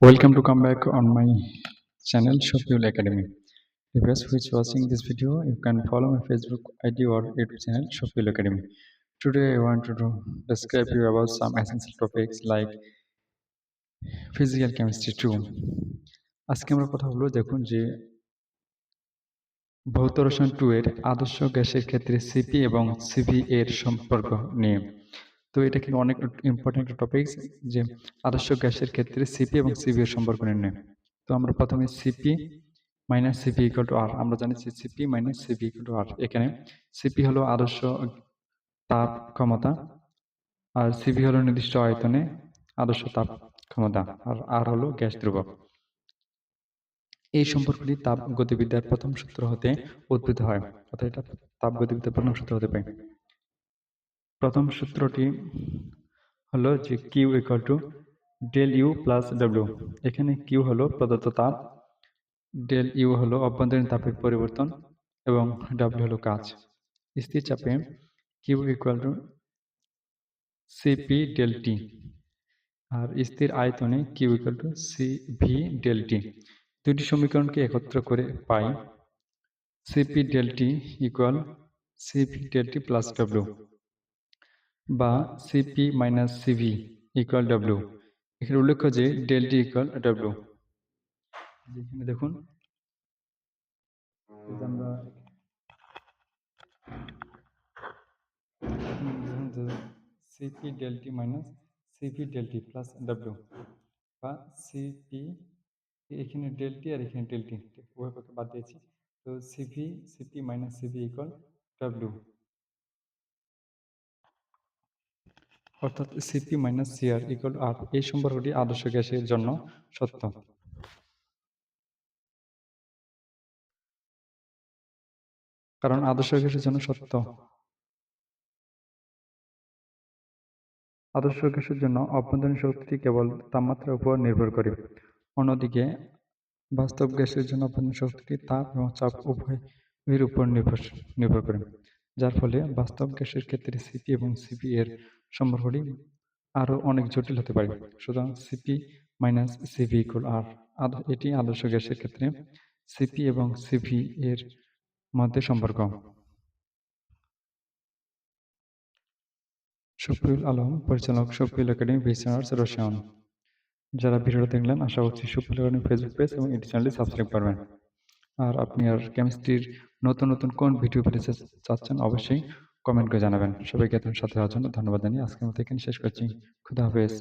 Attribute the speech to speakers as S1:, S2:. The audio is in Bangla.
S1: Welcome to come back on my channel Shopfuel Academy. Viewers who is watching this video, you can follow my Facebook ID or YouTube channel Shopfuel Academy. Today I want to describe you about some essential topics like physical chemistry 2. আজকে আমরা কথা বলবো দেখুন যে ভৌত রসায়ন 2 এর আদর্শ গ্যাসের ক্ষেত্রে সিপি এবং সিভি এর সম্পর্ক নিয়ে। তো এটা কিন্তু অনেক ইম্পর্টেন্ট টপিকস যে আদর্শ গ্যাসের ক্ষেত্রে সিপি এবং সিভি এর সম্পর্ক নির্ণয়। তো আমরা প্রথমে CP minus CP equal to R, আমরা জানি যে CP minus CP equal to R. এখানে সিপি হলো আদর্শ তাপ ক্ষমতা, আর সিভি হলো নির্দিষ্ট আয়তনে আদর্শ তাপ ক্ষমতা, আর আর হলো গ্যাস ধ্রুবক। এই সম্পর্কটি তাপ গতিবিদ্যার প্রথম সূত্র হতে উদ্ভূত হয়, অর্থাৎ এটা তাপ গতিবিদ্যার প্রথম সূত্র হতে পারে। প্রথম সূত্রটি হলো যে Q equal to del U plus W. এখানে কিউ হলো প্রদত্ত তাপ, ডেল ইউ হলো অভ্যন্তরীণ তাপের পরিবর্তন এবং ডব্লিউ হলো কাজ। স্থির চাপে Q equal to CP del T, আর স্থির আয়তনে Q equal to CV del T. দুটি সমীকরণকে একত্র করে পাই CP del T equal CV del T plus W বা CP minus CV equal W. এখানে উল্লেখ্য যে ডেল টি ইকুয়াল ডব্লিউ। যেখানে দেখুন আমরা CP del T minus CP del T plus W বা সিপি, এখানে ডেল টি আর এখানে ডেল টি উভয় পক্ষে বাদ দিয়েছি। তো CP minus CP equal W, অর্থাৎ CP minus CR equal R. এই সম্পর্কটি আদর্শ গ্যাসের জন্য সত্য। কারণ আদর্শ গ্যাসের জন্য সত্য, আদর্শ গ্যাসের জন্য অভ্যন্তরীণ শক্তি কেবল তাপমাত্রার উপর নির্ভর করে। অন্যদিকে বাস্তব গ্যাসের জন্য অভ্যন্তরীণ শক্তিটি তাপ এবং চাপ উভয়ের উপর নির্ভর করে, যার ফলে বাস্তব গ্যাসের ক্ষেত্রে সিপি এবং সিপি এর সম্পর্কটি আরো অনেক জটিল হতে পারে। সুতরাং সিপি মাইনাস সিভি ইকুয়াল আর, এটি আদর্শ গ্যাসের ক্ষেত্রে সিপি এবং সিভি এর মধ্যে সম্পর্ক। শফিউল আলম, পরিচালক শফিউল একাডেমি ভিসিআর্স রসায়ন। যারা ভিডিওটা দেখলেন, আশা করছি শফিউল একাডেমি ফেসবুক পেজ এবং ইউটিউব চ্যানেলটি সাবস্ক্রাইব করবেন। আর আপনি আর কেমিস্ট্রির নতুন নতুন কোন ভিডিও পেতে চাচ্ছেন অবশ্যই কমেন্ট করে জানাবেন। সবাইকে এত সাথে হওয়ার জন্য ধন্যবাদ জানিয়ে আজকের মতো এখানে শেষ করছি। খুদা হাফেজ।